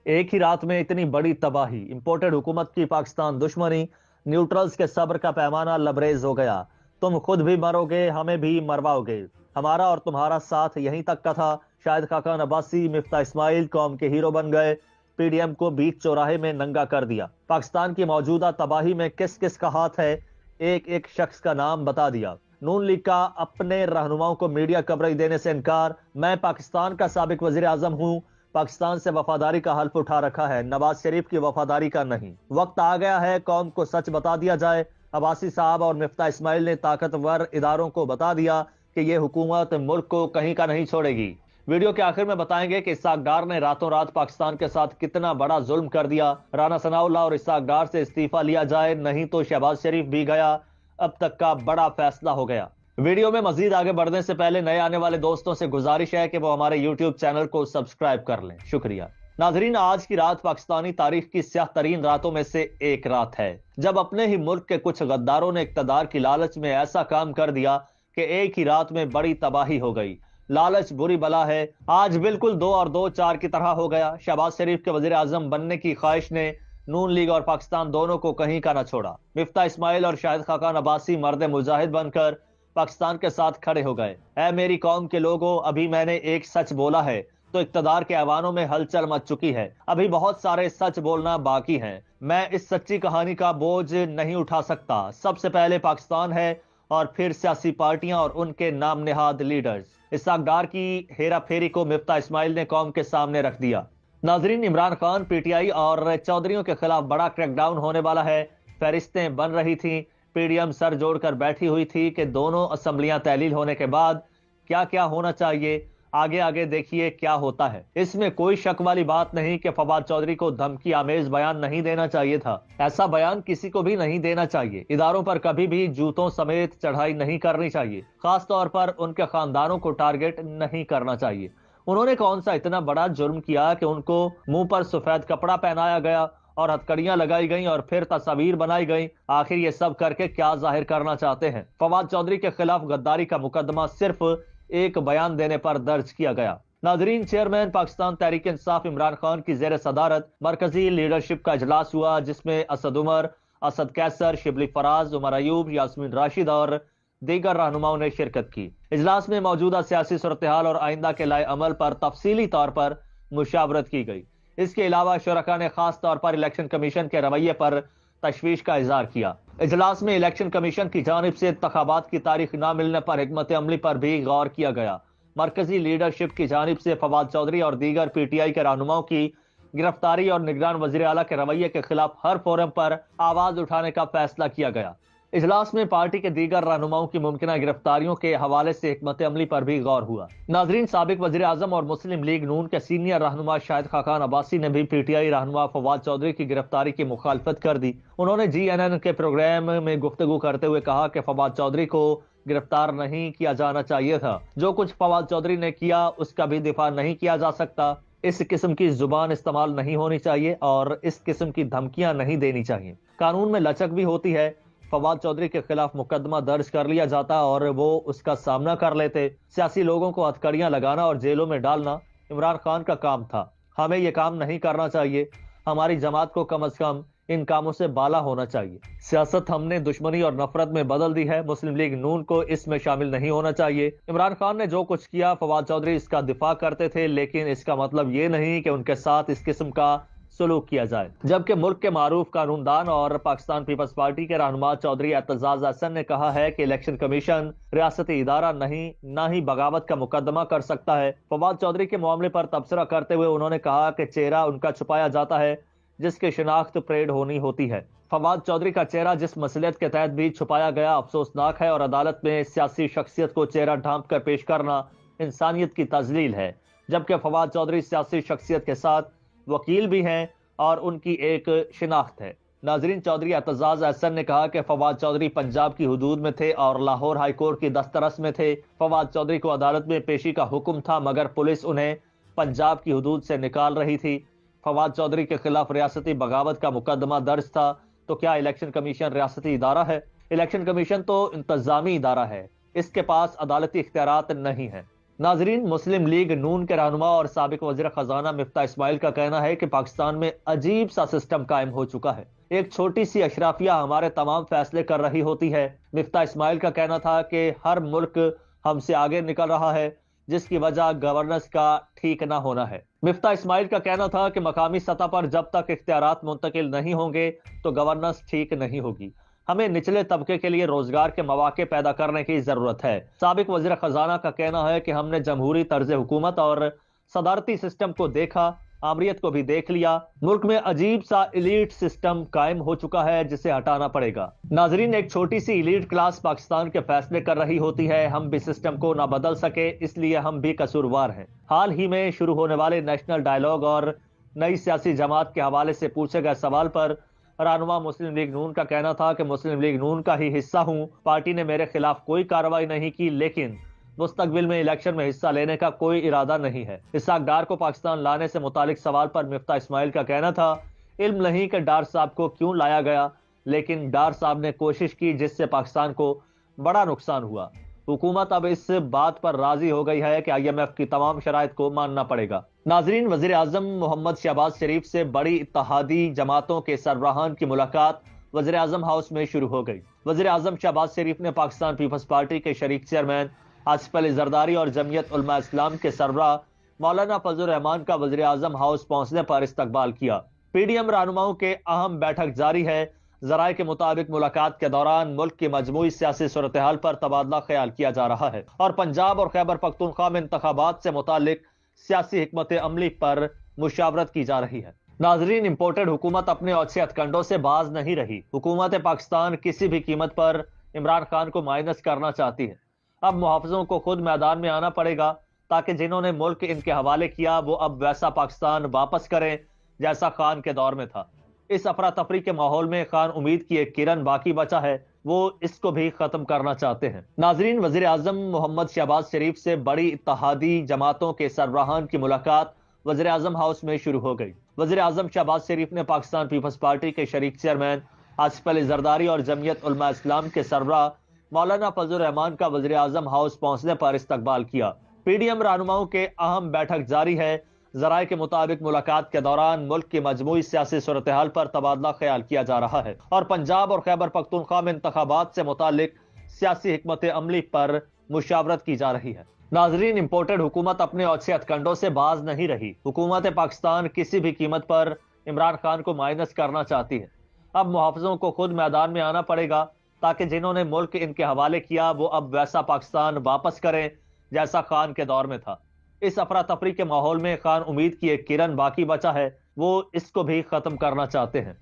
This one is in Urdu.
ایک ہی رات میں اتنی بڑی تباہی، امپورٹڈ حکومت کی پاکستان دشمنی، نیوٹرلز کے صبر کا پیمانہ لبریز ہو گیا۔ تم خود بھی مرو گے، ہمیں بھی مرواؤ گے۔ ہمارا اور تمہارا ساتھ یہیں تک کا تھا۔ شاہد خاقان عباسی، مفتاح اسماعیل قوم کے ہیرو بن گئے، پی ڈی ایم کو بیچ چوراہے میں ننگا کر دیا۔ پاکستان کی موجودہ تباہی میں کس کس کا ہاتھ ہے، ایک ایک شخص کا نام بتا دیا۔ نون لیگ کا اپنے رہنماؤں کو میڈیا کوریج دینے سے انکار۔ میں پاکستان کا سابق وزیر اعظم ہوں، پاکستان سے وفاداری کا حلف اٹھا رکھا ہے، نواز شریف کی وفاداری کا نہیں۔ وقت آ گیا ہے قوم کو سچ بتا دیا جائے۔ عباسی صاحب اور مفتاح اسماعیل نے طاقتور اداروں کو بتا دیا کہ یہ حکومت ملک کو کہیں کا نہیں چھوڑے گی۔ ویڈیو کے آخر میں بتائیں گے کہ اسحاق ڈار نے راتوں رات پاکستان کے ساتھ کتنا بڑا ظلم کر دیا۔ رانا ثناء اللہ اور اسحاق ڈار سے استعفیٰ لیا جائے، نہیں تو شہباز شریف بھی گیا۔ اب تک کا بڑا فیصلہ ہو گیا۔ ویڈیو میں مزید آگے بڑھنے سے پہلے نئے آنے والے دوستوں سے گزارش ہے کہ وہ ہمارے یوٹیوب چینل کو سبسکرائب کر لیں، شکریہ۔ ناظرین، آج کی رات پاکستانی تاریخ کی سیاہ ترین راتوں میں سے ایک رات ہے، جب اپنے ہی ملک کے کچھ غداروں نے اقتدار کی لالچ میں ایسا کام کر دیا کہ ایک ہی رات میں بڑی تباہی ہو گئی۔ لالچ بری بلا ہے، آج بالکل 2 اور 2 4 کی طرح ہو گیا۔ شہباز شریف کے وزیر اعظم بننے کی خواہش نے نون لیگ اور پاکستان دونوں کو کہیں کا نہ چھوڑا۔ مفتاح اسماعیل اور شاہد خاقان عباسی مرد مجاہد بن کر پاکستان کے ساتھ کھڑے ہو گئے۔ اے میری قوم کے لوگوں، ابھی میں نے ایک سچ بولا ہے تو اقتدار کے ایوانوں میں ہلچل مچ چکی ہے۔ ابھی بہت سارے سچ بولنا باقی ہیں۔ میں اس سچی کہانی کا بوجھ نہیں اٹھا سکتا۔ سب سے پہلے پاکستان ہے اور پھر سیاسی پارٹیاں اور ان کے نام نہاد لیڈرز۔ اسحاق ڈار کی ہیرا پھیری کو مفتاح اسماعیل نے قوم کے سامنے رکھ دیا۔ ناظرین، Imran Khan, P T I اور چودھریوں کے خلاف بڑا کریک ڈاؤن ہونے والا ہے۔ فہرستیں بن رہی تھیں، پی ڈی ایم سر جوڑ کر بیٹھی ہوئی تھی کہ دونوں اسمبلیاں تحلیل ہونے کے بعد کیا کیا ہونا چاہیے۔ آگے آگے دیکھیے کیا ہوتا ہے۔ اس میں کوئی شک والی بات نہیں کہ فواد چودھری کو دھمکی آمیز بیان نہیں دینا چاہیے تھا۔ ایسا بیان کسی کو بھی نہیں دینا چاہیے۔ اداروں پر کبھی بھی جوتوں سمیت چڑھائی نہیں کرنی چاہیے، خاص طور پر ان کے خاندانوں کو ٹارگٹ نہیں کرنا چاہیے۔ انہوں نے کون سا اتنا بڑا جرم کیا کہ ان کو منہ پر سفید کپڑا پہنایا گیا اور ہتھکڑیاں لگائی گئیں اور پھر تصاویر بنائی گئیں؟ آخر یہ سب کر کے کیا ظاہر کرنا چاہتے ہیں؟ فواد چودھری کے خلاف غداری کا مقدمہ صرف ایک بیان دینے پر درج کیا گیا۔ ناظرین، چیئرمین پاکستان تحریک انصاف عمران خان کی زیر صدارت مرکزی لیڈرشپ کا اجلاس ہوا، جس میں اسد عمر، اسد قیصر، شبلی فراز، عمر ایوب، یاسمین راشد اور دیگر رہنماؤں نے شرکت کی۔ اجلاس میں موجودہ سیاسی صورتحال اور آئندہ کے لائے عمل پر تفصیلی طور پر مشاورت کی گئی۔ اس کے علاوہ شرکاء نے خاص طور پر الیکشن کمیشن کے رویے پر تشویش کا اظہار کیا۔ اجلاس میں الیکشن کمیشن کی جانب سے انتخابات کی تاریخ نہ ملنے پر حکمت عملی پر بھی غور کیا گیا۔ مرکزی لیڈرشپ کی جانب سے فواد چودھری اور دیگر پی ٹی آئی کے رہنماؤں کی گرفتاری اور نگران وزیر اعلیٰ کے رویے کے خلاف ہر فورم پر آواز اٹھانے کا فیصلہ کیا گیا۔ اجلاس میں پارٹی کے دیگر رہنماؤں کی ممکنہ گرفتاریوں کے حوالے سے حکمت عملی پر بھی غور ہوا۔ ناظرین، سابق وزیر اعظم اور مسلم لیگ نون کے سینئر رہنما شاہد خاقان عباسی نے بھی پی ٹی آئی رہنما فواد چودھری کی گرفتاری کی مخالفت کر دی۔ انہوں نے جی این این کے پروگرام میں گفتگو کرتے ہوئے کہا کہ فواد چودھری کو گرفتار نہیں کیا جانا چاہیے تھا۔ جو کچھ فواد چودھری نے کیا اس کا بھی دفاع نہیں کیا جا سکتا۔ اس قسم کی زبان استعمال نہیں ہونی چاہیے اور اس قسم کی دھمکیاں نہیں دینی چاہیے۔ قانون میں لچک بھی ہوتی ہے۔ فواد چودھری کے خلاف مقدمہ درج کر لیا جاتا اور وہ اس کا سامنا کر لیتے۔ سیاسی لوگوں کو ہتھکڑیاں لگانا اور جیلوں میں ڈالنا عمران خان کا کام تھا۔ ہمیں یہ کام نہیں کرنا چاہیے۔ ہماری جماعت کو کم از کم ان کاموں سے بالا ہونا چاہیے۔ سیاست ہم نے دشمنی اور نفرت میں بدل دی ہے۔ مسلم لیگ نون کو اس میں شامل نہیں ہونا چاہیے۔ عمران خان نے جو کچھ کیا، فواد چودھری اس کا دفاع کرتے تھے، لیکن اس کا مطلب یہ نہیں کہ ان کے ساتھ اس قسم کا سلوک کیا جائے۔ جبکہ ملک کے معروف قانون دان اور پاکستان پیپلز پارٹی کے رہنما چودھری اعتزاز احسن نے کہا ہے کہ الیکشن کمیشن ریاستی ادارہ نہیں، نہ ہی بغاوت کا مقدمہ کر سکتا ہے۔ فواد چودھری کے معاملے پر تبصرہ کرتے ہوئے انہوں نے کہا کہ چہرہ ان کا چھپایا جاتا ہے جس کی شناخت پریڈ ہونی ہوتی ہے۔ فواد چودھری کا چہرہ جس مصلیت کے تحت بھی چھپایا گیا افسوسناک ہے، اور عدالت میں سیاسی شخصیت کو چہرہ ڈھانپ کر پیش کرنا انسانیت کی تذلیل ہے۔ جبکہ فواد چودھری سیاسی شخصیت کے ساتھ وکیل بھی ہیں اور ان کی ایک شناخت ہے۔ ناظرین، چودھری اعتزاز احسن نے کہا کہ فواد چودھری پنجاب کی حدود میں تھے اور لاہور ہائی کورٹ کی دسترس میں تھے۔ فواد چودھری کو عدالت میں پیشی کا حکم تھا، مگر پولیس انہیں پنجاب کی حدود سے نکال رہی تھی۔ فواد چودھری کے خلاف ریاستی بغاوت کا مقدمہ درج تھا، تو کیا الیکشن کمیشن ریاستی ادارہ ہے؟ الیکشن کمیشن تو انتظامی ادارہ ہے، اس کے پاس عدالتی اختیارات نہیں ہیں۔ ناظرین، مسلم لیگ نون کے رہنما اور سابق وزیر خزانہ مفتاح اسماعیل کا کہنا ہے کہ پاکستان میں عجیب سا سسٹم قائم ہو چکا ہے، ایک چھوٹی سی اشرافیہ ہمارے تمام فیصلے کر رہی ہوتی ہے۔ مفتاح اسماعیل کا کہنا تھا کہ ہر ملک ہم سے آگے نکل رہا ہے، جس کی وجہ گورننس کا ٹھیک نہ ہونا ہے۔ مفتاح اسماعیل کا کہنا تھا کہ مقامی سطح پر جب تک اختیارات منتقل نہیں ہوں گے تو گورننس ٹھیک نہیں ہوگی۔ ہمیں نچلے طبقے کے لیے روزگار کے مواقع پیدا کرنے کی ضرورت ہے۔ سابق وزیر خزانہ کا کہنا ہے کہ ہم نے جمہوری طرز حکومت اور صدارتی سسٹم کو دیکھا، آمریت کو بھی دیکھ لیا۔ ملک میں عجیب سا ایلیٹ سسٹم قائم ہو چکا ہے جسے ہٹانا پڑے گا۔ ناظرین، ایک چھوٹی سی ایلیٹ کلاس پاکستان کے فیصلے کر رہی ہوتی ہے، ہم بھی سسٹم کو نہ بدل سکے، اس لیے ہم بھی قصوروار ہیں۔ حال ہی میں شروع ہونے والے نیشنل ڈائیلاگ اور نئی سیاسی جماعت کے حوالے سے پوچھے گئے سوال پر رہنما مسلم لیگ نون کا کہنا تھا کہ مسلم لیگ نون کا ہی حصہ ہوں، پارٹی نے میرے خلاف کوئی کارروائی نہیں کی، لیکن مستقبل میں الیکشن میں حصہ لینے کا کوئی ارادہ نہیں ہے۔ اسحاق ڈار کو پاکستان لانے سے متعلق سوال پر مفتاح اسماعیل کا کہنا تھا، علم نہیں کہ ڈار صاحب کو کیوں لایا گیا، لیکن ڈار صاحب نے کوشش کی جس سے پاکستان کو بڑا نقصان ہوا۔ حکومت اب اس بات پر راضی ہو گئی ہے کہ IMF کی تمام شرائط کو ماننا پڑے گا۔ ناظرین، وزیر اعظم محمد شہباز شریف سے بڑی اتحادی جماعتوں کے سربراہان کی ملاقات وزیر اعظم ہاؤس میں شروع ہو گئی۔ وزیر اعظم شہباز شریف نے پاکستان پیپلز پارٹی کے شریک چیئرمین آصف علی زرداری اور جمعیت علماء اسلام کے سربراہ مولانا فضل الرحمان کا وزیر اعظم ہاؤس پہنچنے پر استقبال کیا۔ PDM رہنماؤں کے اہم بیٹھک جاری ہے۔ ذرائع کے مطابق ملاقات کے دوران ملک کی مجموعی سیاسی صورتحال پر تبادلہ خیال کیا جا رہا ہے اور پنجاب اور خیبر پختونخوا میں انتخابات سے متعلق سیاسی حکمت عملی پر مشاورت کی جا رہی ہے۔ ناظرین، امپورٹڈ حکومت اپنے اوچھے ہتھکنڈوں سے باز نہیں رہی۔ حکومت پاکستان کسی بھی قیمت پر عمران خان کو مائنس کرنا چاہتی ہے۔ اب محافظوں کو خود میدان میں آنا پڑے گا تاکہ جنہوں نے ملک ان کے حوالے کیا وہ اب ویسا پاکستان واپس کریں جیسا خان کے دور میں تھا۔ اس افراتفری کے ماحول میں خان امید کی ایک کرن باقی بچا ہے، وہ اس کو بھی ختم کرنا چاہتے ہیں۔ ناظرین، وزیر اعظم محمد شہباز شریف سے بڑی اتحادی جماعتوں کے سربراہان کی ملاقات وزیر اعظم ہاؤس میں شروع ہو گئی۔ وزیر اعظم شہباز شریف نے پاکستان پیپلز پارٹی کے شریک چیئرمین آصف علی زرداری اور جمعیت علماء اسلام کے سربراہ مولانا فضل الرحمان کا وزیر اعظم ہاؤس پہنچنے پر استقبال کیا۔ PDM رہنماؤں کے اہم بیٹھک جاری ہے۔ ذرائع کے مطابق ملاقات کے دوران ملک کی مجموعی سیاسی صورتحال پر تبادلہ خیال کیا جا رہا ہے اور پنجاب اور خیبر پختونخوا میں انتخابات سے متعلق سیاسی حکمت عملی پر مشاورت کی جا رہی ہے۔ ناظرین، امپورٹڈ حکومت اپنے اوچھے ہتھکنڈوں سے باز نہیں رہی۔ حکومت پاکستان کسی بھی قیمت پر عمران خان کو مائنس کرنا چاہتی ہے۔ اب محافظوں کو خود میدان میں آنا پڑے گا تاکہ جنہوں نے ملک ان کے حوالے کیا وہ اب ویسا پاکستان واپس کریں جیسا خان کے دور میں تھا۔ اس افراتفری کے ماحول میں خان امید کی ایک کرن باقی بچا ہے، وہ اس کو بھی ختم کرنا چاہتے ہیں۔